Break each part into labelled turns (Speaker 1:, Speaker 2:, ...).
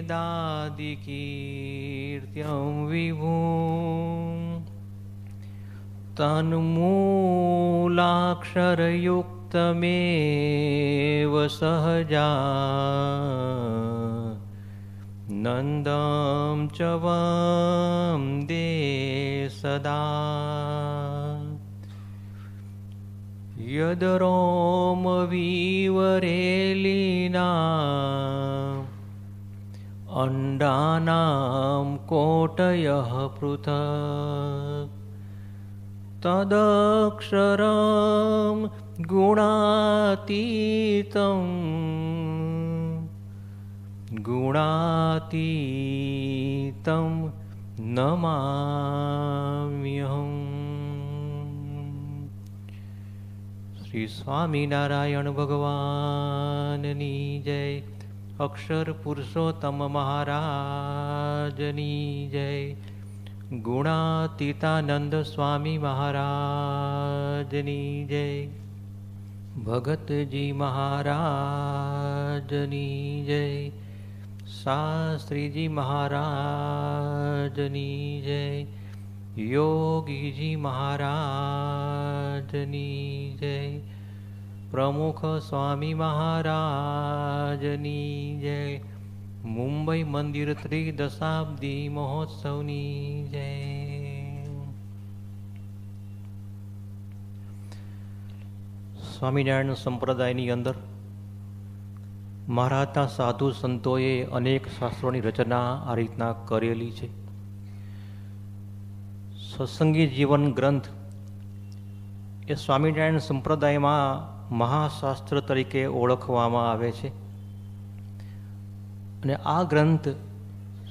Speaker 1: वेदादिकीर्त्यं विभुं तन्मूलाक्षरयुक्तमेव सहजा नन्दं च वन्दे सदा यद्रोमवीवरेलिना अण्डानां कोटयः पृथक् तदक्षरं गुणातीतं नमाम्यहम्। श्री स्वामीनारायण भगवाननी जय। अक्षर पुरुषोत्तम महाराजनी जय। गुणातीतानंद स्वामी महाराजनी जय। भगत जी महाराजनी जय। शास्त्री जी महाराजनी जय। योगी जी महाराजनी जय। प्रमुख स्वामी महाराजनी जय। मुंबई मंदिर त्रिदशाब्दी महोत्सवनी जय। સ્વામિનારાયણ સંપ્રદાયની અંદર મહારાજના સાધુ સંતોએ અનેક શાસ્ત્રોની રચના આ રીતના કરેલી છે. સત્સંગી જીવન ગ્રંથ એ સ્વામિનારાયણ સંપ્રદાયમાં મહાશાસ્ત્ર તરીકે ઓળખવામાં આવે છે. અને આ ગ્રંથ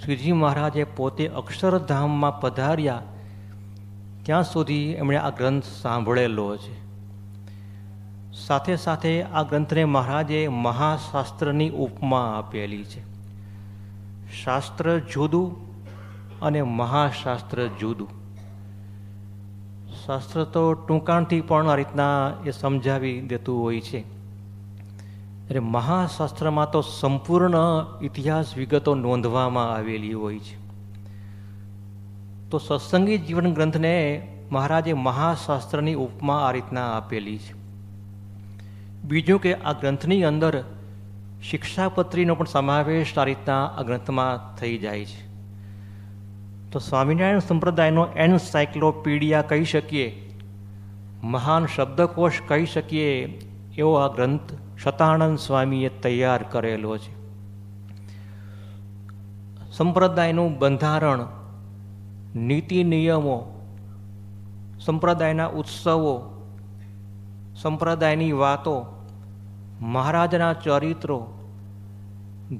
Speaker 1: શ્રીજી મહારાજે પોતે અક્ષરધામમાં પધાર્યા ત્યાં સુધી એમણે આ ગ્રંથ સાંભળેલો છે. સાથે સાથે આ ગ્રંથને મહારાજે મહાશાસ્ત્રની ઉપમા આપેલી છે. શાસ્ત્ર જુદું અને મહાશાસ્ત્ર જુદું. શાસ્ત્ર તો ટૂંકાણથી પણ આ રીતના એ સમજાવી દેતું હોય છે. એટલે મહાશાસ્ત્રમાં તો સંપૂર્ણ ઇતિહાસ વિગતો નોંધવામાં આવેલી હોય છે. તો સત્સંગી જીવન ગ્રંથને મહારાજે મહાશાસ્ત્રની ઉપમા આ રીતના આપેલી છે. બીજું કે આ ગ્રંથની અંદર શિક્ષાપત્રીનો પણ સમાવેશ આ રીતના આ ગ્રંથમાં થઈ જાય છે. તો સ્વામિનારાયણ સંપ્રદાયનો એન્સાઇક્લોપીડિયા કહી શકીએ, મહાન શબ્દકોશ કહી શકીએ એવો આ ગ્રંથ શતાનંદ સ્વામીએ તૈયાર કરેલો છે. સંપ્રદાયનું બંધારણ, નીતિ નિયમો, સંપ્રદાયના ઉત્સવો, સંપ્રદાયની વાતો, મહારાજના ચરિત્રો,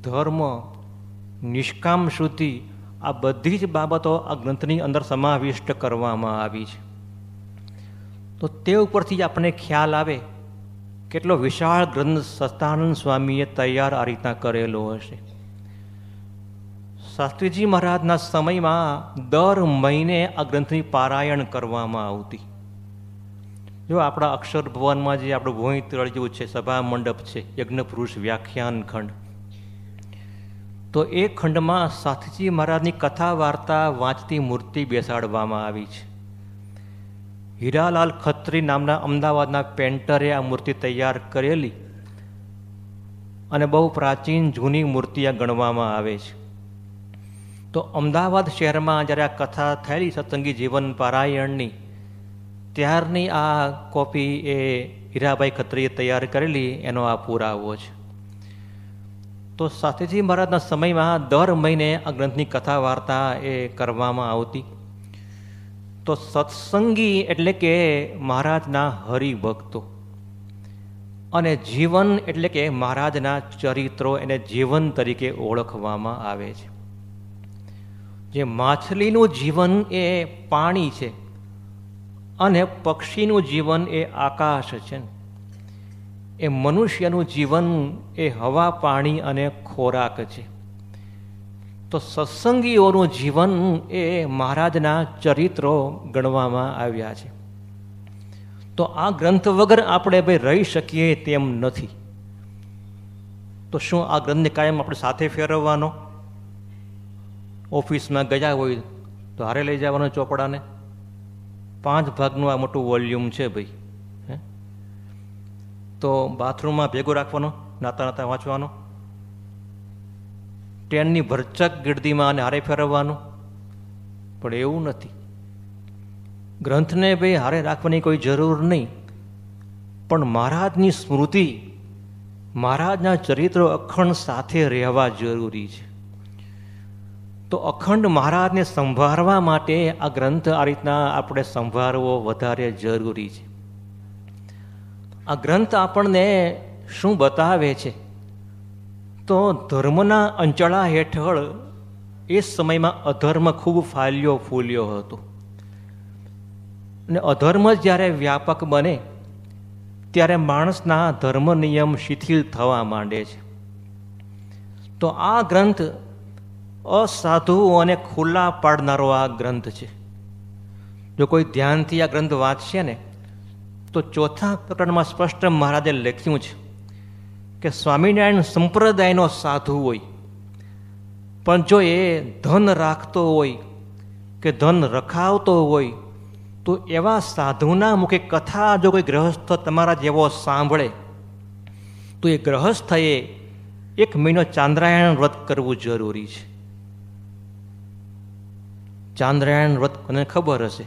Speaker 1: ધર્મ, નિષ્કામ શુદ્ધિ, આ બધી જ બાબતો આ ગ્રંથની અંદર સમાવિષ્ટ કરવામાં આવી છે. તો તે ઉપરથી આપણને ખ્યાલ આવે કેટલો વિશાળ ગ્રંથ સતાનંદ સ્વામીએ તૈયાર આ રીતના કરેલો હશે. શાસ્ત્રીજી મહારાજના સમયમાં દર મહિને આ ગ્રંથની પારાયણ કરવામાં આવતી. જો આપણા અક્ષર ભવનમાં જે આપણું ભોંય તળિયું છે, સભા મંડપ છે, યજ્ઞપુરુષ વ્યાખ્યાન ખંડ, તો એ ખંડમાં શાસ્ત્રીજી મહારાજની કથા વાર્તા વાંચતી મૂર્તિ બેસાડવામાં આવી છે. હીરાલાલ ખત્રી નામના અમદાવાદના પેન્ટરે આ મૂર્તિ તૈયાર કરેલી અને બહુ પ્રાચીન જૂની મૂર્તિ આ ગણવામાં આવે છે. તો અમદાવાદ શહેરમાં જ્યારે આ કથા થયેલી સત્સંગી જીવન પારાયણની, ત્યારની આ કોપી એ હીરાભાઈ ખત્રીએ તૈયાર કરેલી એનો આ પુરાવો છે. તો શાસ્ત્રીજી મહારાજના સમયમાં દર મહિને આ ગ્રંથની કથા વાર્તા એ કરવામાં આવતી. તો સત્સંગી એટલે કે મહારાજના હરિભક્તો, અને જીવન એટલે કે મહારાજના ચરિત્રો એને જીવન તરીકે ઓળખવામાં આવે છે. જે માછલીનું જીવન એ પાણી છે અને પક્ષીનું જીવન એ આકાશ છે. એ મનુષ્યનું જીવન એ હવા, પાણી અને ખોરાક છે. તો સત્સંગીઓનું જીવન એ મહારાજના ચરિત્રો ગણવામાં આવ્યા છે. તો આ ગ્રંથ વગર આપણે ભાઈ રહી શકીએ તેમ નથી. તો શું આ ગ્રંથને કાયમ આપણે સાથે ફેરવવાનો? ઓફિસમાં ગયા હોય તો હારે લઈ જવાનો ચોપડાને. 5 ભાગનું આ મોટું વોલ્યુમ છે ભાઈ. તો બાથરૂમમાં ભેગો રાખવાનો, નાતા નાતા વાંચવાનો. ટ્રેનની ભરચક ગીર્દીમાં અને હારે ફેરવવાનું. પણ એવું નથી. ગ્રંથને ભાઈ હારે રાખવાની કોઈ જરૂર નહીં, પણ મહારાજની સ્મૃતિ, મહારાજના ચરિત્રો અખંડ સાથે રહેવા જરૂરી છે. તો અખંડ મહારાજને સંભાળવા માટે આ ગ્રંથ આ રીતના આપણે સંભાળવો વધારે જરૂરી છે. આ ગ્રંથ આપણને શું બતાવે છે? તો ધર્મના અંચળા હેઠળ એ સમયમાં અધર્મ ખૂબ ફાલ્યો ફૂલ્યો હતો. અને અધર્મ જ્યારે વ્યાપક બને ત્યારે માણસના ધર્મ નિયમ શિથિલ થવા માંડે છે. તો આ ગ્રંથ અસાધુઓને ખુલ્લા પાડનારો આ ગ્રંથ છે. જો કોઈ ધ્યાનથી આ ગ્રંથ વાંચશે ને તો 4થા પ્રકરણમાં સ્પષ્ટ મહારાજે લખ્યું છે કે સ્વામિનારાયણ સંપ્રદાયનો સાધુ હોય, પણ જો એ ધન રાખતો હોય કે ધન રખાવતો હોય તો એવા સાધુના મુખે કથા જો કોઈ ગ્રહસ્થ તમારા જેવો સાંભળે તો એ ગ્રહસ્થએ 1 મહિનો ચાંદ્રાયણ વ્રત કરવું જરૂરી છે. ચાંદ્રાયણ વ્રત મને ખબર હશે.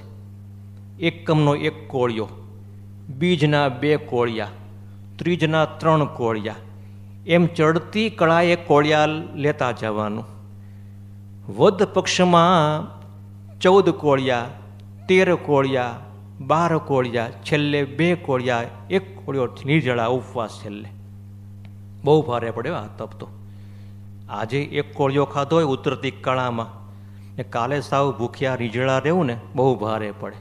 Speaker 1: એકમનો 1 કોળિયો, બીજના 2 કોળિયા, ત્રીજના 3 કોળિયા, એમ ચડતી કળાએ કોળિયા લેતા જવાનું. વદ પક્ષમાં 14 કોળિયા, 13 કોળિયા, 12 કોળિયા, છેલ્લે 2 કોળિયા, 1 કોળિયો નિર્જળા ઉપવાસ છેલ્લે. બહુ ભારે પડે આ તપ તો. આજે 1 કોળિયો ખાધો હોય ઉતરતી કળામાં ને કાલે સાવ ભૂખ્યા નિર્જળા રહેવું ને બહુ ભારે પડે.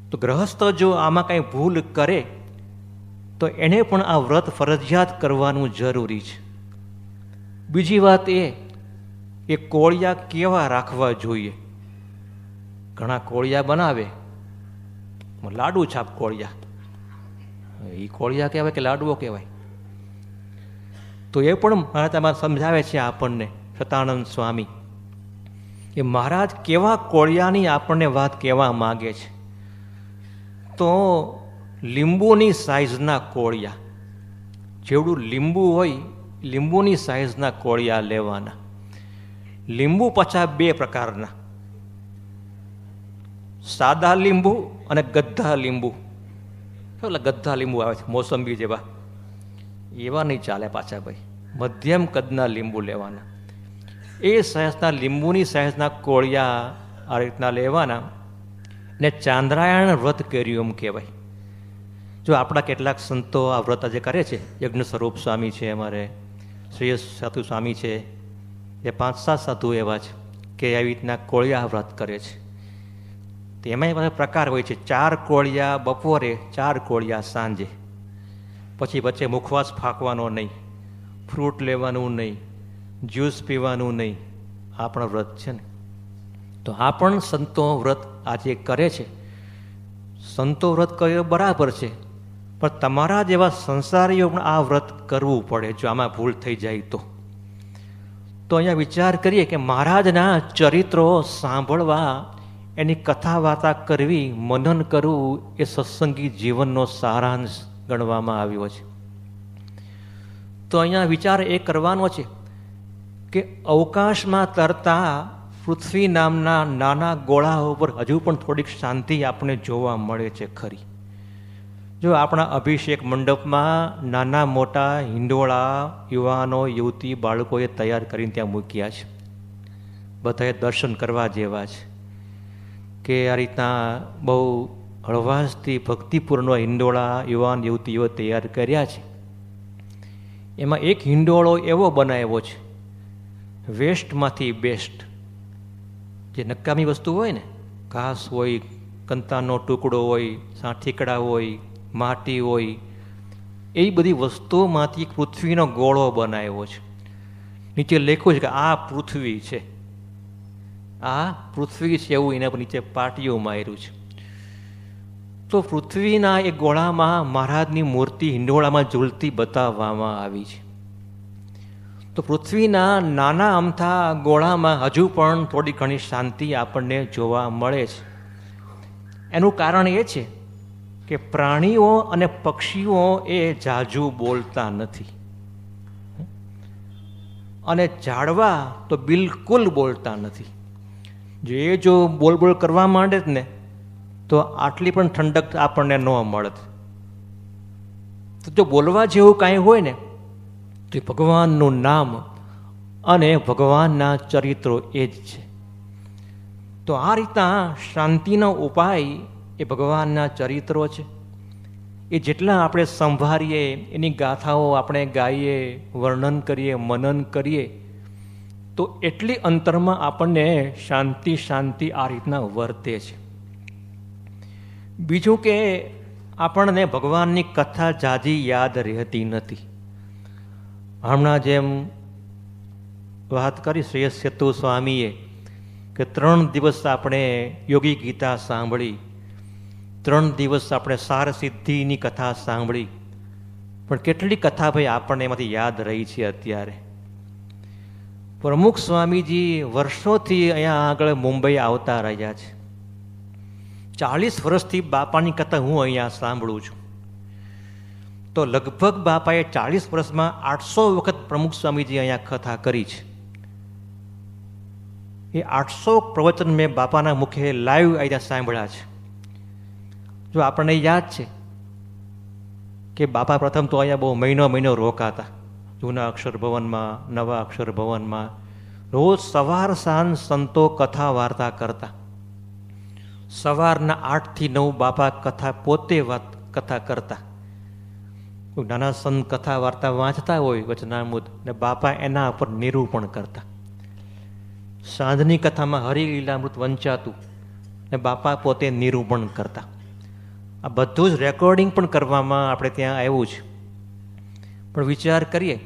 Speaker 1: તો ગ્રહસ્થ જો આમાં કાંઈ ભૂલ કરે તો એને પણ આ વ્રત ફરજિયાત કરવાનું જરૂરી છે. બીજી વાત એ કોળિયા કેવા રાખવા જોઈએ. ઘણા કોળિયા બનાવે, લાડુ છાપ કોળિયા, એ કોળિયા કહેવાય કે લાડુઓ કહેવાય? તો એ પણ મહારાજ સમજાવે છે આપણને, સતાનંદ સ્વામી, એ મહારાજ કેવા કોળિયાની આપણને વાત કહેવા માગે છે. તો લીંબુની સાઇઝના કોળિયા, જેવડું લીંબુ હોય લીંબુની સાઇઝના કોળિયા લેવાના. લીંબુ પાછા 2 પ્રકારના, સાદા લીંબુ અને ગદ્દા લીંબુ. એટલે ગદ્દા લીંબુ આવે છે મોસંબી જેવા, એવા નહીં ચાલે પાછા ભાઈ. મધ્યમ કદના લીંબુ લેવાના. એ સાઇઝના લીંબુની સાઇઝના કોળિયા આ રીતના લેવાના ને ચાંદ્રાયણ વ્રત કર્યું એમ કહેવાય. જો આપણા કેટલાક સંતો આ વ્રત આજે કરે છે, યજ્ઞ સ્વરૂપ સ્વામી છે, અમારે શ્રેયસ સાધુ સ્વામી છે, એ 5-7 સાધુ એવા છે કે આવી રીતના કોળિયા વ્રત કરે છે. તેમાં બધા પ્રકાર હોય છે. 4 કોળિયા બપોરે, 4 કોળિયા સાંજે. પછી વચ્ચે મુખવાસ ફાંકવાનો નહીં, ફ્રૂટ લેવાનું નહીં, જ્યુસ પીવાનું નહીં. આ પણ વ્રત છે ને. તો આ પણ સંતો વ્રત આજે કરે છે. સંતો વ્રત કરે બરાબર છે, પણ તમારા જેવા સંસારીઓ પણ આ વ્રત કરવું પડે જો આમાં ભૂલ થઈ જાય તો. તો અહીંયા વિચાર કરીએ કે મહારાજના ચરિત્રો સાંભળવા, એની કથા વાર્તા કરવી, મનન કરવું એ સત્સંગી જીવનનો સારાંશ ગણવામાં આવ્યો છે. તો અહીંયા વિચાર એ કરવાનો છે કે અવકાશમાં તરતા પૃથ્વી નામના નાના ગોળા ઉપર હજુ પણ થોડીક શાંતિ આપણને જોવા મળે છે ખરી. જો આપણા અભિષેક મંડપમાં નાના મોટા હિંડોળા યુવાનો યુવતી બાળકોએ તૈયાર કરીને ત્યાં મૂક્યા છે. બધાએ દર્શન કરવા જેવા છે કે આ રીતના બહુ હળવાશથી ભક્તિપૂર્ણ હિંડોળા યુવાન યુવતીઓ તૈયાર કર્યા છે. એમાં એક હિંડોળો એવો બનાવ્યો છે, વેસ્ટમાંથી બેસ્ટ. જે નકામી વસ્તુ હોય ને, ઘાસ હોય, કંતાનો ટુકડો હોય, સાઠીકડા હોય, માટી હોય, એ બધી વસ્તુઓમાંથી પૃથ્વીનો ગોળો બનાવ્યો છે. નીચે લખ્યું છે કે આ પૃથ્વી છે, આ પૃથ્વી છે, એવું એના પર નીચે પાટીઓ માર્યું છે. તો પૃથ્વીના એ ગોળામાં મહારાજની મૂર્તિ હિંડોળામાં ઝૂલતી બતાવવામાં આવી છે. તો પૃથ્વીના નાના અમથા ગોળામાં હજુ પણ થોડી ઘણી શાંતિ આપણને જોવા મળે છે. એનું કારણ એ છે કે પ્રાણીઓ અને પક્ષીઓ એ ઝાઝુ બોલતા નથી, અને ઝાડવા તો બિલકુલ બોલતા નથી. જો બોલ કરવા માંડે જ ને તો આટલી પણ ઠંડક આપણને ન મળત. તો જો બોલવા જેવું કાંઈ હોય ને તો ભગવાનનું નામ અને ભગવાનના ચરિત્રો એ જ છે. તો આ રીતના શાંતિનો ઉપાય એ ભગવાનના ચરિત્રો છે. એ જેટલા આપણે સંભાળીએ, એની ગાથાઓ આપણે ગાઈએ, વર્ણન કરીએ, મનન કરીએ, તો એટલી અંતરમાં આપણને શાંતિ આ રીતના વર્તે છે. બીજું કે આપણને ભગવાનની કથા જાજી યાદ રહેતી નથી. હમણાં જેમ વાત કરી શ્રી સેતુ સ્વામીએ કે 3 દિવસ આપણે યોગી ગીતા સાંભળી, 3 દિવસ આપણે સાર સિદ્ધિની કથા સાંભળી, પણ કેટલી કથા ભાઈ આપણને એમાંથી યાદ રહી છે. અત્યારે પ્રમુખ સ્વામીજી વર્ષોથી અહીંયા આગળ મુંબઈ આવતા રહ્યા છે. 40 વર્ષથી બાપાની કથા હું અહીંયા સાંભળું છું. તો લગભગ બાપાએ 40 વર્ષમાં 800 વખત પ્રમુખ સ્વામીજી અહીંયા કથા કરી છે. એ 800 પ્રવચન મેં બાપાના મુખે લાઈવ અહીંયા સાંભળ્યા છે. જો આપણને યાદ છે કે બાપા પ્રથમ તો અહીંયા બહુ મહિનો રોકાતા, જૂના અક્ષર ભવનમાં, નવા અક્ષર ભવનમાં. રોજ સવાર સાંજ સંતો કથા વાર્તા કરતા. સવારના 8 થી 9 બાપા કથા પોતે કથા કરતા. કોઈ નાના સંત કથા વાર્તા વાંચતા હોય વચનામૃત, ને બાપા એના ઉપર નિરૂપણ કરતા. સાંજની કથામાં હરિલીલામૃત વંચાતું ને બાપા પોતે નિરૂપણ કરતા. આ બધું જ રેકોર્ડિંગ પણ કરવામાં આપણે ત્યાં આવ્યું છે. પણ વિચાર કરીએ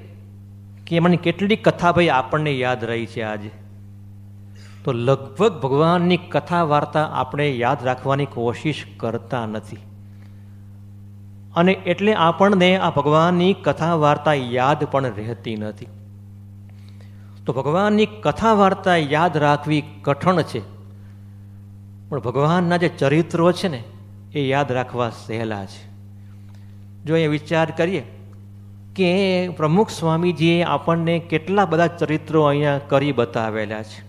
Speaker 1: કે એમાંની કેટલી કથા ભાઈ આપણને યાદ રહી છે આજે. તો લગભગ ભગવાનની કથા વાર્તા આપણે યાદ રાખવાની કોશિશ કરતા નથી, અને એટલે આપણને આ ભગવાનની કથા વાર્તા યાદ પણ રહેતી નથી. તો ભગવાનની કથા વાર્તા યાદ રાખવી કઠણ છે, પણ ભગવાનના જે ચરિત્રો છે ને એ યાદ રાખવા સહેલા છે. જો એ વિચાર કરીએ કે પ્રમુખ સ્વામીજીએ આપણને કેટલા બધા ચરિત્રો અહીંયા કરી બતાવેલા છે.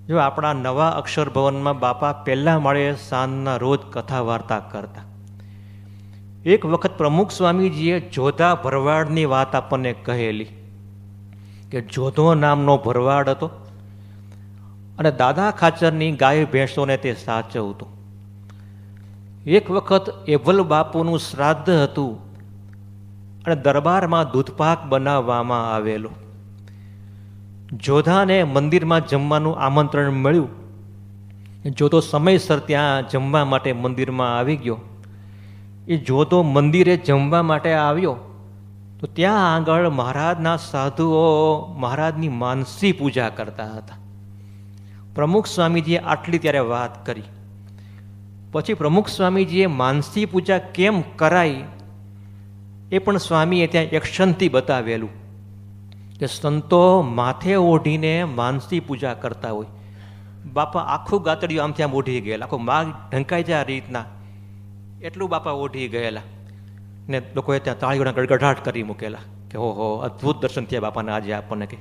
Speaker 1: જો આપણા નવા અક્ષર ભવનમાં બાપા પહેલા માળે સાંજના રોજ કથા વાર્તા કરતા. એક વખત પ્રમુખ સ્વામીજીએ જોધા ભરવાડની વાત આપણને કહેલી કે જોધો નામનો ભરવાડ હતો અને દાદા ખાચરની ગાય ભેંસોને તે સાચવતો. એક વખત એવલ બાપુનું શ્રાદ્ધ હતું અને દરબારમાં દૂધપાક બનાવવામાં આવેલો. જોધાને મંદિરમાં જમવાનું આમંત્રણ મળ્યું. જોધો સમયસર ત્યાં જમવા માટે મંદિરમાં આવી ગયો. એ જોધો મંદિરે જમવા માટે આવ્યો તો ત્યાં આગળ મહારાજના સાધુઓ મહારાજની માનસી પૂજા કરતા હતા. પ્રમુખ સ્વામીજીએ આટલી ત્યારે વાત કરી. પછી પ્રમુખ સ્વામીજીએ માનસી પૂજા કેમ કરાય એ પણ સ્વામીએ ત્યાં એક્શનથી બતાવેલું કે સંતો માથે ઓઢીને માનસી પૂજા કરતા હોય. બાપા આખું ગાતડિયું આમથી આમ ઓઢી ગયેલા, આખું માગ ઢંકાઈ જાય આ રીતના, એટલું બાપા ઓઢી ગયેલા. ને લોકોએ ત્યાં તાળીઓના ગડગડાટ કરી મૂકેલા કે હો અદ્ભુત દર્શન થયા બાપાને આજે આપણને. કે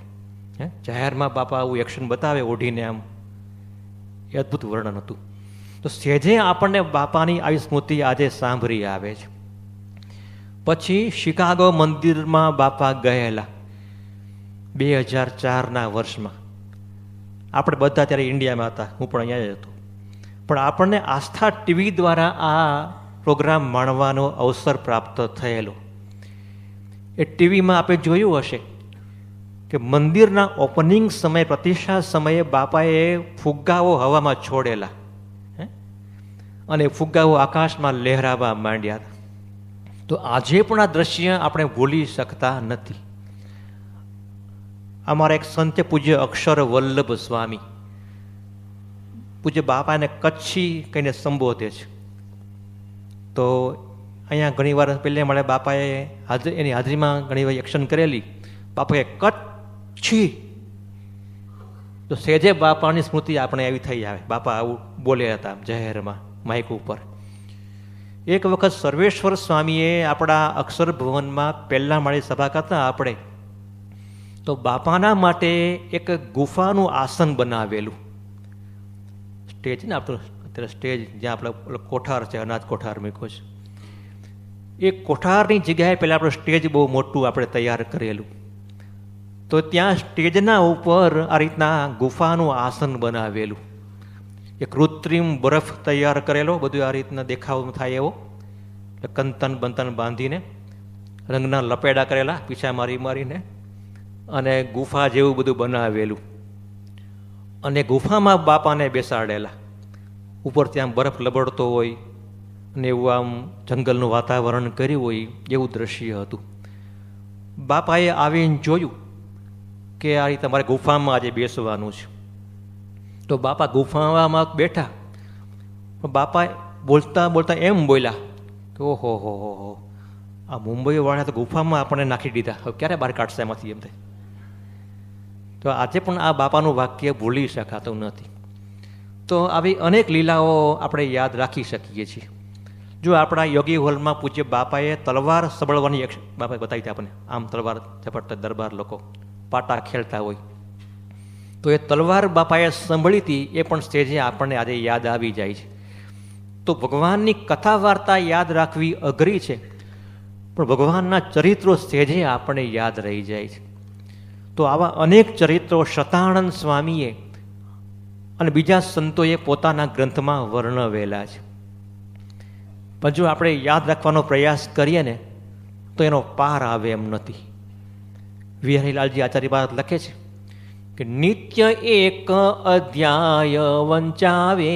Speaker 1: જાહેરમાં બાપા આવું એક્શન બતાવે ઓઢીને આમ, એ અદ્ભુત વર્ણન હતું. તો સહેજે આપણને બાપાની આવી સ્મૃતિ આજે સાંભળી આવે છે. પછી શિકાગો મંદિરમાં બાપા ગયેલા 2004ના વર્ષમાં. આપણે બધા ત્યારે ઇન્ડિયામાં હતા, હું પણ અહીંયા જ હતો. પણ આપણને આસ્થા ટીવી દ્વારા આ પ્રોગ્રામ માણવાનો અવસર પ્રાપ્ત થયેલો. એ ટીવીમાં આપણે જોયું હશે કે મંદિરના ઓપનિંગ સમયે, પ્રતિષ્ઠા સમયે બાપાએ ફુગ્ગાઓ હવામાં છોડેલા અને ફુગ્ગાઓ આકાશમાં લહેરાવા માંડ્યા હતા. તો આજે પણ આ દ્રશ્ય આપણે ભૂલી શકતા નથી. અમારા એક સંત પૂજ્ય અક્ષર વલ્લભ સ્વામી, પૂજ્ય બાપાને કચ્છી કહીને સંબોધે છે. તો અહીંયા ઘણી વાર પહેલે મળે બાપાએ એની હાજરીમાં ઘણી વાર એક્શન કરેલી. બાપાએ કચ્છ છી. તો સેજે બાપાની સ્મૃતિ આપણે એવી થઈ આવે. બાપા આવું બોલ્યા હતા જાહેરમાં માઇક ઉપર. એક વખત સર્વેશ્વર સ્વામીએ આપણા અક્ષર ભવનમાં પહેલા માળી સભા કરતા આપણે, તો બાપાના માટે એક ગુફાનું આસન બનાવેલું. સ્ટેજ ને આપણું અત્યારે સ્ટેજ જ્યાં આપણે કોઠાર છે, અનાજ કોઠાર મૂક્યો છે, એ કોઠારની જગ્યાએ પહેલાં આપણું સ્ટેજ બહુ મોટું આપણે તૈયાર કરેલું. તો ત્યાં સ્ટેજના ઉપર આ રીતના ગુફાનું આસન બનાવેલું. એ કૃત્રિમ બરફ તૈયાર કરેલો, બધું આ રીતના દેખાવ થાય એવો, કંતન બંતન બાંધીને રંગના લપેડા કરેલા પીછા મારી મારીને, અને ગુફા જેવું બધું બનાવેલું. અને ગુફામાં બાપાને બેસાડેલા. ઉપર ત્યાં બરફ લબડતો હોય અને એવું આમ જંગલનું વાતાવરણ કર્યું હોય એવું દ્રશ્ય હતું. બાપાએ આવીને જોયું કે આ રીતે તમારે ગુફામાં આજે બેસવાનું છે. તો બાપા ગુફામાં બેઠા. બાપા બોલતા બોલતા એમ બોલ્યા કે ઓહો હો હો, આ મુંબઈવાળા તો ગુફામાં આપણને નાખી દીધા, હવે ક્યારે બહાર કાઢશે એમાંથી એમ થાય. તો આજે પણ આ બાપાનું વાક્ય ભૂલી શકાતું નથી. તો આવી અનેક લીલાઓ આપણે યાદ રાખી શકીએ છીએ. જો આપણા યોગી હોલમાં પૂજ્ય બાપાએ તલવાર સબળવાની એક બાપાએ બતાવી હતી આપણને, આમ તલવાર ઝપટતા દરબાર લોકો પાટા ખેલતા હોય, તો એ તલવાર બાપાએ સાંભળી હતી, એ પણ સ્ટેજે આપણને આજે યાદ આવી જાય છે. તો ભગવાનની કથા વાર્તા યાદ રાખવી અઘરી છે, પણ ભગવાનના ચરિત્રો સ્ટેજે આપણને યાદ રહી જાય છે. તો આવા અનેક ચરિત્રો શતાનંદ સ્વામીએ અને બીજા સંતોએ પોતાના ગ્રંથમાં વર્ણવેલા છે. પણ જો આપણે યાદ રાખવાનો પ્રયાસ કરીએ ને તો એનો પાર આવે એમ નથી. વિહરીલાલજી આચાર્ય બાદ લખે છે કે નિત્ય એક અધ્યાય વંચાવે,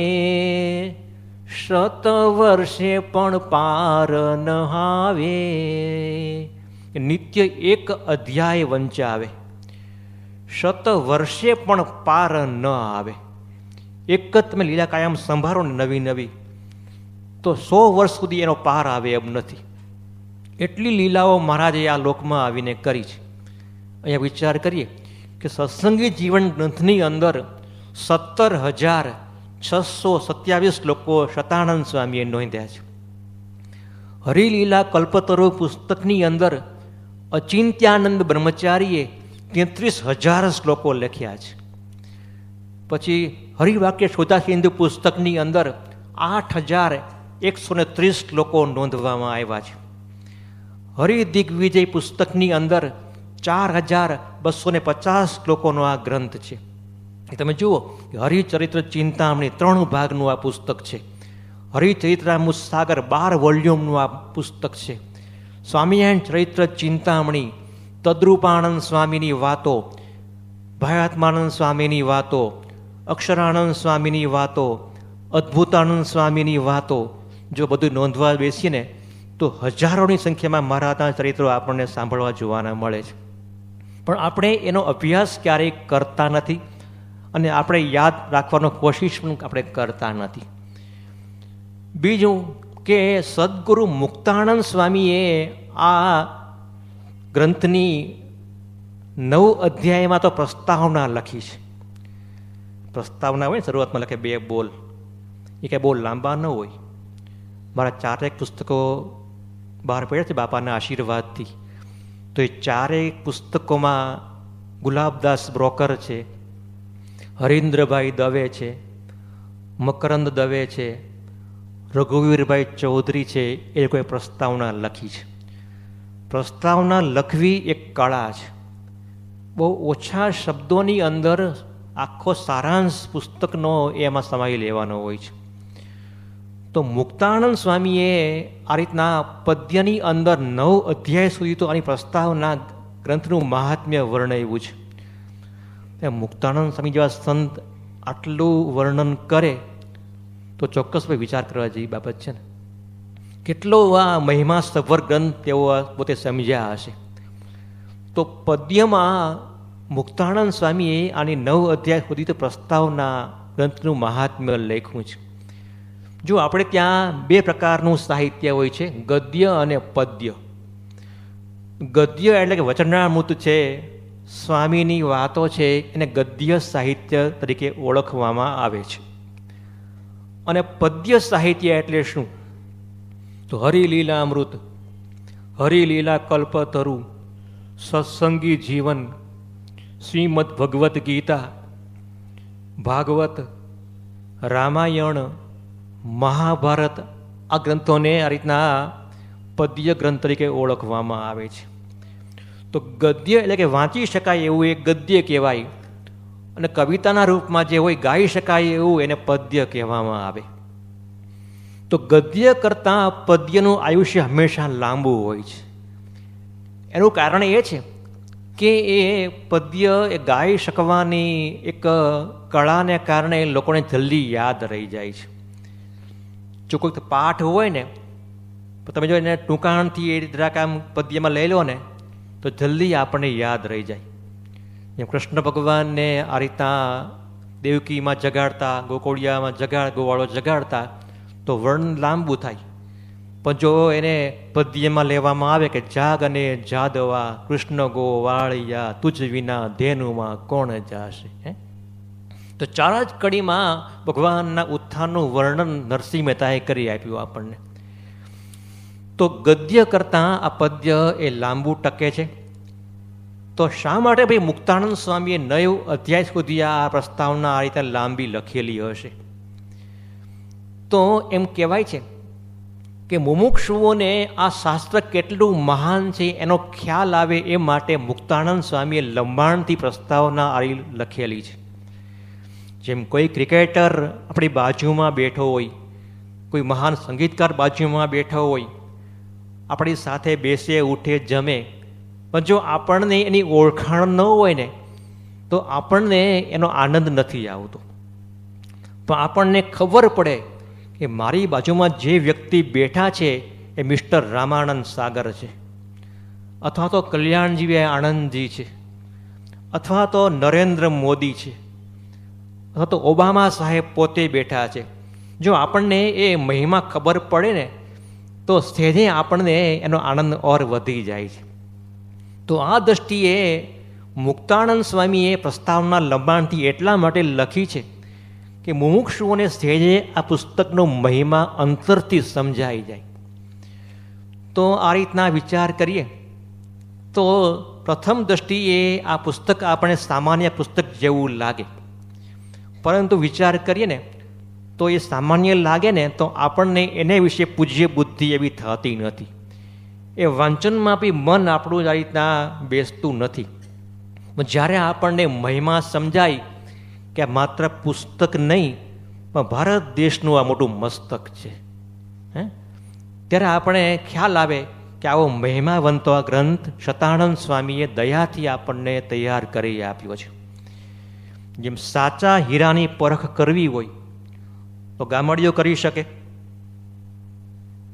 Speaker 1: શત વર્ષે પણ પાર ન આવે. નિત્ય એક અધ્યાય વંચાવે, શત વર્ષે પણ પાર ન આવે. એક જ તમે લીલા કાયમ સંભાળો ને નવી નવી, તો 100 વર્ષ સુધી એનો પાર આવે એમ નથી. એટલી લીલાઓ મહારાજે આ લોકમાં આવીને કરી છે. અહીંયા વિચાર કરીએ કે સત્સંગી જીવન ગ્રંથની અંદર 17,627 શ્લોકો શતાનંદ સ્વામીએ નોંધ્યા છે. હરિલીલા કલ્પતરુ પુસ્તકની અંદર અચિંત્યાનંદ બ્રહ્મચારીએ 33,000 શ્લોકો લખ્યા છે. પછી હરિવાક્ય શોધાસિંધુ પુસ્તકની અંદર 8,130 શ્લોકો નોંધવામાં આવ્યા છે. હરિદિગ્વિજય પુસ્તકની અંદર 4,250 શ્લોકોનો આ ગ્રંથ છે. તમે જુઓ કે હરિચરિત્ર ચિંતામણી 3 ભાગનું આ પુસ્તક છે. હરિચરિત્રામૃતસાગર 12 વોલ્યુમનું આ પુસ્તક છે. સ્વામિનારાયણ ચરિત્ર ચિંતામણી, તદ્રૂપાનંદ સ્વામીની વાતો, ભયાત્માનંદ સ્વામીની વાતો, અક્ષરાનંદ સ્વામીની વાતો, અદ્ભુતાનંદ સ્વામીની વાતો, જો બધું નોંધવા બેસીએ ને તો હજારોની સંખ્યામાં મહારાજના ચરિત્રો આપણને સાંભળવા જોવાના મળે છે. પણ આપણે એનો અભ્યાસ ક્યારેય કરતા નથી અને આપણે યાદ રાખવાનો કોશિશ પણ આપણે કરતા નથી. બીજું કે સદગુરુ મુક્તાનંદ સ્વામીએ આ ગ્રંથની 9 અધ્યાયમાં તો પ્રસ્તાવના લખી છે. પ્રસ્તાવના હોય ને, શરૂઆતમાં લખે 2 બોલ, એ કંઈ બહુ લાંબા ન હોય. મારા 4 પુસ્તકો બહાર પડ્યા છે બાપાના આશીર્વાદથી. તો એ 4 પુસ્તકોમાં ગુલાબદાસ બ્રોકર છે, હરીન્દ્રભાઈ દવે છે, મકરંદ દવે છે, રઘુવીરભાઈ ચૌધરી છે, એ લોકોએ પ્રસ્તાવના લખી છે. પ્રસ્તાવના લખવી એક કળા છે. બહુ ઓછા શબ્દોની અંદર આખો સારાંશ પુસ્તકનો એમાં સમાવી લેવાનો હોય છે. તો મુક્તાનંદ સ્વામીએ આ રીતના પદ્યની અંદર 9 અધ્યાય સુધી તો આની પ્રસ્તાવના ગ્રંથનું મહાત્મ્ય વર્ણવ્યું છે. મુક્તાનંદ સ્વામી જેવા સંત આટલું વર્ણન કરે તો ચોક્કસ ભાઈ વિચાર કરવા જેવી બાબત છે ને. કેટલો આ મહિમા સભર ગ્રંથ તેઓ પોતે સમજ્યા હશે. તો પદ્યમાં મુક્તાનંદ સ્વામીએ આની 9 અધ્યાય સુધી તો પ્રસ્તાવના ગ્રંથનું મહાત્મ્ય લખ્યું છે. જો આપણે ત્યાં 2 પ્રકારનું સાહિત્ય હોય છે, ગદ્ય અને પદ્ય. ગદ્ય એટલે કે વચનામૃત છે, સ્વામીની વાતો છે એને ગદ્ય સાહિત્ય તરીકે ઓળખવામાં આવે છે. અને પદ્ય સાહિત્ય એટલે શું? તો હરિલીલામૃત, હરિલીલા કલ્પતરુ, સત્સંગી જીવન, શ્રીમદ ભગવદ્ ગીતા, ભાગવત, રામાયણ, મહાભારત, આ ગ્રંથોને આ રીતના પદ્ય ગ્રંથ તરીકે ઓળખવામાં આવે છે. તો ગદ્ય એટલે કે વાંચી શકાય એવું એક ગદ્ય કહેવાય, અને કવિતાના રૂપમાં જે હોય ગાઈ શકાય એવું એને પદ્ય કહેવામાં આવે. તો ગદ્ય કરતાં પદ્યનું આયુષ્ય હંમેશા લાંબુ હોય છે. એનું કારણ એ છે કે એ પદ્ય એ ગાઈ શકવાની એક કળાને કારણે લોકોને જલ્દી યાદ રહી જાય છે. જો કોઈક પાઠ હોય ને તો તમે જો એને ટૂંકાણથી એ જરાક આમ પદ્યમાં લઈ લો ને તો જલ્દી આપણને યાદ રહી જાય. જેમ કૃષ્ણ ભગવાનને આ રીતના દેવકીમાં જગાડતા, ગોકુળિયામાં ગોવાળો જગાડતા તો વર્ણન લાંબુ થાય, પણ જો એને પદ્યમાં લેવામાં આવે કે જાગ અને જાદવા કૃષ્ણ ગોવાળિયા તુજ વિના ધેનુમાં કોણ જાશે, તો 4 જ કડીમાં ભગવાનના ઉત્થાનનું વર્ણન નરસિંહ મહેતાએ કરી આપ્યું આપણને. તો ગદ્ય કરતાં આ પદ્ય એ લાંબુ ટકે છે. તો શા માટે ભાઈ મુક્તાનંદ સ્વામીએ 9 અધ્યાય સુધી આ પ્રસ્તાવના આ રીતે લાંબી લખેલી હશે? તો એમ કહેવાય છે કે મુમુક્ષુઓને આ શાસ્ત્ર કેટલું મહાન છે એનો ખ્યાલ આવે એ માટે મુક્તાનંદ સ્વામીએ લંબાણથી પ્રસ્તાવના આ લખેલી છે. જેમ કોઈ ક્રિકેટર આપણી બાજુમાં બેઠો હોય, કોઈ મહાન સંગીતકાર બાજુમાં બેઠો હોય, આપણી સાથે બેસે ઉઠે જમે, પણ જો આપણને એની ઓળખાણ ન હોય ને તો આપણને એનો આનંદ નથી આવતો. પણ આપણને ખબર પડે કે મારી બાજુમાં જે વ્યક્તિ બેઠા છે એ મિસ્ટર રામાનંદ સાગર છે, અથવા તો કલ્યાણજી આનંદજી છે, અથવા તો નરેન્દ્ર મોદી છે, અથવા તો ઓબામા સાહેબ પોતે બેઠા છે. જો આપણને એ મહિમા ખબર પડે ને તો સહેજે આપણને એનો આનંદ ઓર વધી જાય છે. તો આ દ્રષ્ટિએ મુક્તાનંદ સ્વામીએ પ્રસ્તાવના લંબાણથી એટલા માટે લખી છે કે મુમુક્ષુઓને સહેજે આ પુસ્તકનો મહિમા અંતરથી સમજાઈ જાય. તો આ રીતના વિચાર કરીએ તો પ્રથમ દ્રષ્ટિએ આ પુસ્તક આપણે સામાન્ય પુસ્તક જેવું લાગે, પરંતુ વિચાર કરીએ ને તો એ સામાન્ય લાગે ને તો આપણને એને વિશે પૂજ્ય બુદ્ધિ એવી થતી નથી. એ વાંચનમાં બી મન આપણું આ રીતના બેસતું નથી. જ્યારે આપણને મહિમા સમજાય કે માત્ર પુસ્તક નહીં પણ ભારત દેશનું આ મોટું મસ્તક છે, ત્યારે આપણે ખ્યાલ આવે કે આવો મહિમાવંતો આ ગ્રંથ શતાનંદ સ્વામીએ દયાથી આપણને તૈયાર કરી આપ્યો છે. જેમ સાચા હીરાની પરખ કરવી હોય તો ગામડીઓ કરી શકે?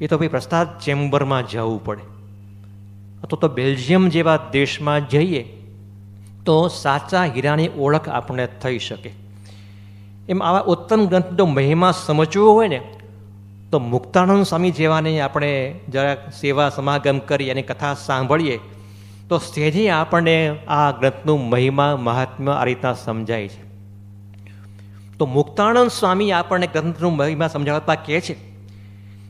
Speaker 1: એ તો ભાઈ પ્રસાદ ચેમ્બરમાં જવું પડે, અથવા તો બેલ્જિયમ જેવા દેશમાં જઈએ તો સાચા હીરાની ઓળખ આપણને થઈ શકે. એમ આવા ઉત્તમ ગ્રંથનો મહિમા સમજવો હોય ને તો મુક્તાનંદ સ્વામી જેવાને આપણે જરાક સેવા સમાગમ કરી અને કથા સાંભળીએ તો સહેજે આપણને આ ગ્રંથનું મહિમા મહાત્મ્ય આ રીતના સમજાય છે. તો મુક્તાનંદ સ્વામી આપણને ગ્રંથનું મહિમા સમજાવતા કહે છે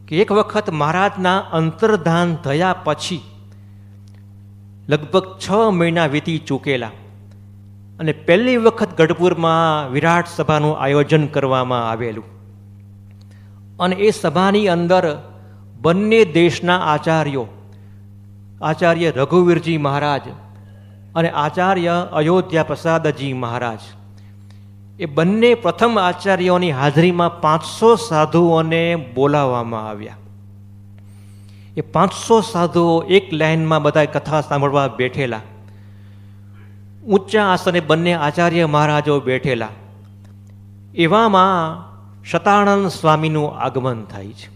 Speaker 1: કે એક વખત મહારાજના અંતર્ધાન થયા પછી લગભગ 6 મહિના વીતી ચૂકેલા, અને પહેલી વખત ગઢપુરમાં વિરાટ સભાનું આયોજન કરવામાં આવેલું, અને એ સભાની અંદર બંને દેશના આચાર્યો, આચાર્ય રઘુવીરજી મહારાજ અને આચાર્ય અયોધ્યા પ્રસાદજી મહારાજ, એ બંને પ્રથમ આચાર્યોની હાજરીમાં 500 સાધુઓને બોલાવવામાં આવ્યા. એ 500 સાધુઓ એક લાઈનમાં બધા કથા સાંભળવા બેઠેલા. ઊંચા આસને બંને આચાર્ય મહારાજો બેઠેલા. એવામાં શતાનંદ સ્વામીનું આગમન થાય છે.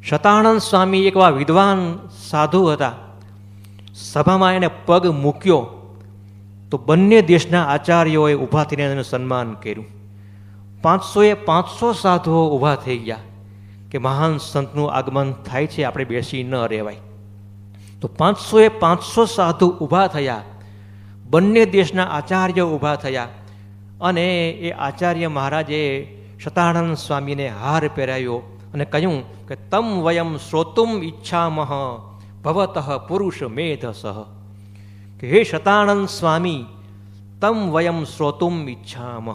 Speaker 1: શતાનંદ સ્વામી એક એવા વિદ્વાન સાધુ હતા. સભામાં એને પગ મૂક્યો તો બંને દેશના આચાર્યોએ ઊભા થઈને એનું સન્માન કર્યું. 500 સાધુઓ ઊભા થઈ ગયા કે મહાન સંતનું આગમન થાય છે, આપણે બેસી ન રહેવાય. તો 500 સાધુ ઊભા થયા. બંને દેશના આચાર્ય ઊભા થયા અને એ આચાર્ય મહારાજે શતાનંદ સ્વામીને હાર પહેરાવ્યો અને કહ્યું કે તમ વયમ શ્રોતુમ ઈચ્છામહ ભવતઃ પુરુષ મેધસઃ, કે હે શતાનંદ સ્વામી, તમ વયમ શ્રોતુમ ઈચ્છામહ,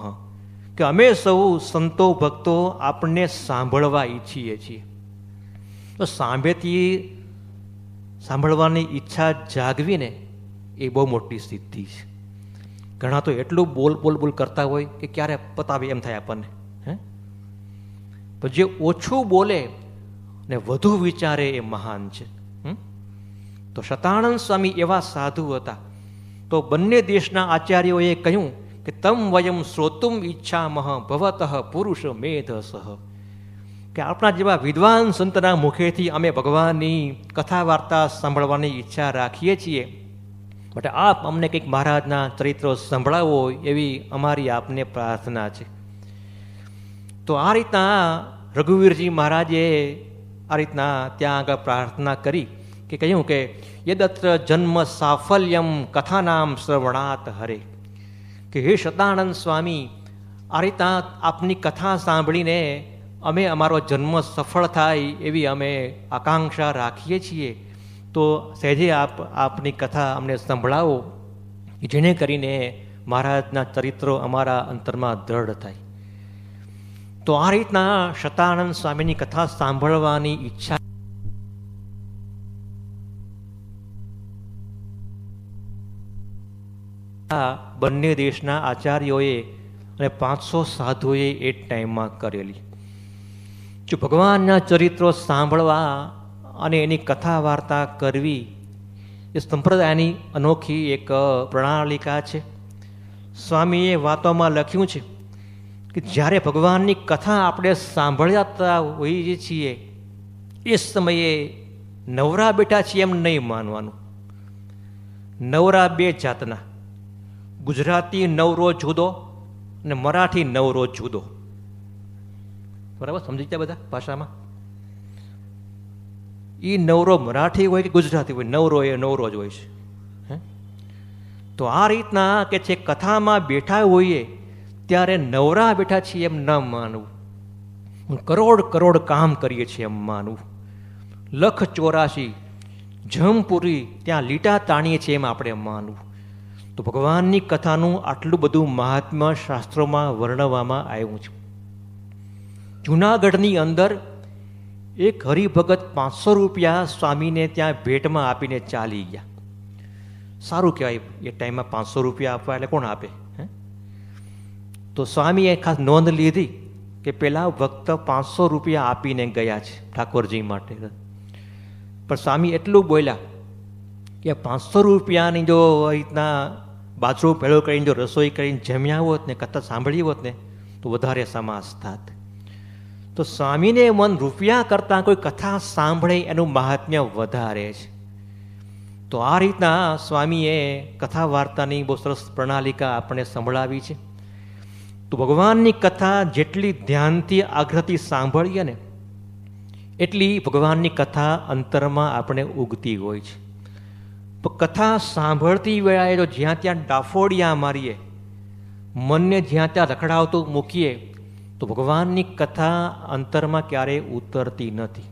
Speaker 1: કે અમે સૌ સંતો ભક્તો આપણને સાંભળવા ઈચ્છીએ છીએ. તો સાંભળવાની ઈચ્છા જાગવીને એ બહુ મોટી સિદ્ધિ છે. ઘણા તો એટલું બોલ કરતા હોય કે ક્યારે પતાવે એમ થાય આપણને. પણ જે ઓછું બોલે ને વધુ વિચારે એ મહાન છે. તો શતાનંદ સ્વામી એવા સાધુ હતા. તો બંને દેશના આચાર્યોએ કહ્યું કે તમ વયમ શ્રોતુમ ઈચ્છામહ ભવતઃ પુરુષ મેધસઃ, કે આપણા જેવા વિદ્વાન સંતના મુખેથી અમે ભગવાનની કથા વાર્તા સાંભળવાની ઈચ્છા રાખીએ છીએ, માટે આપ અમને કંઈક મહારાજના ચરિત્રો સંભળાવો એવી અમારી આપને પ્રાર્થના છે. તો આ રીતના રઘુવીરજી મહારાજે આ રીતના ત્યાં આગળ પ્રાર્થના કરી કે કહ્યું કે યદત્ર જન્મ સાફલ્યમ કથાનામ શ્રવણાત હરે, કે હે શતાનંદ સ્વામી, આ રીતના આપની કથા સાંભળીને અમે અમારો જન્મ સફળ થાય એવી અમે આકાંક્ષા રાખીએ છીએ. તો સહેજે આપની કથા અમને સંભળાવો, જેને કરીને મહારાજના ચરિત્રો અમારા અંતરમાં દ્રઢ થાય. તો આ રીતના શતાનંદ સ્વામીની કથા સાંભળવાની ઈચ્છા બંને દેશના આચાર્યોએ અને 500 સાધુઓએ એ ટાઈમમાં કરેલી. જો ભગવાનના ચરિત્રો સાંભળવા અને એની કથા વાર્તા કરવી એ સંપ્રદાયની અનોખી એક પ્રણાલિકા છે. સ્વામીએ વાતોમાં લખ્યું છે કે જ્યારે ભગવાનની કથા આપણે સાંભળતા હોઈએ છીએ એ સમયે નવરા બેઠા છીએ એમ નહીં માનવાનું. નવરા બે જાતના, ગુજરાતી નવરો જુદો અને મરાઠી નવરો જુદો. બરાબર સમજી ગયા બધા ભાષામાં? એ નવરો મરાઠી હોય કે ગુજરાતી હોય, નવરો એ નવરો જ હોય છે. તો આ રીતના કે છે કથામાં બેઠા હોઈએ ત્યારે નવરા બેઠા છીએ એમ ન માનવું. કરોડ કામ કરીએ છીએ એમ માનવું. 184 જમપુરી ત્યાં લીટા તાણીએ છીએ એમ આપણે માનવું. તો ભગવાનની કથાનું આટલું બધું મહાત્મ્ય શાસ્ત્રોમાં વર્ણવવામાં આવ્યું છે. જૂનાગઢની અંદર એક હરિભગત 500 રૂપિયા સ્વામીને ત્યાં ભેટમાં આપીને ચાલી ગયા. સારું કહેવાય, એ ટાઈમમાં 500 રૂપિયા આપવા એટલે કોણ આપે? તો સ્વામીએ ખાસ નોંધ લીધી કે પેલા ભક્ત 500 રૂપિયા આપીને ગયા છે ઠાકોરજી માટે. પણ સ્વામી એટલું બોલ્યા કે 500 રૂપિયાની જો રીતના બાજરો ભેળો કરીને જો રસોઈ કરીને જમ્યા હોત ને, કથા સાંભળી હોત ને, તો વધારે સમાસ થાત. તો સ્વામીને મન રૂપિયા કરતાં કોઈ કથા સાંભળે એનું મહાત્મ્ય વધારે છે. તો આ રીતના સ્વામીએ કથા વાર્તાની બહુ સરસ પ્રણાલિકા આપણે સંભળાવી છે. તો ભગવાનની કથા જેટલી ધ્યાનથી આગ્રહથી સાંભળીએ ને એટલી ભગવાનની કથા અંતરમાં આપણે ઉગતી હોય છે. તો કથા સાંભળતી વેળાએ જો જ્યાં ત્યાં ડાફોડિયા મારીએ, મનને જ્યાં ત્યાં રખડાવતું મૂકીએ, તો ભગવાનની કથા અંતરમાં ક્યારેય ઉતરતી નથી.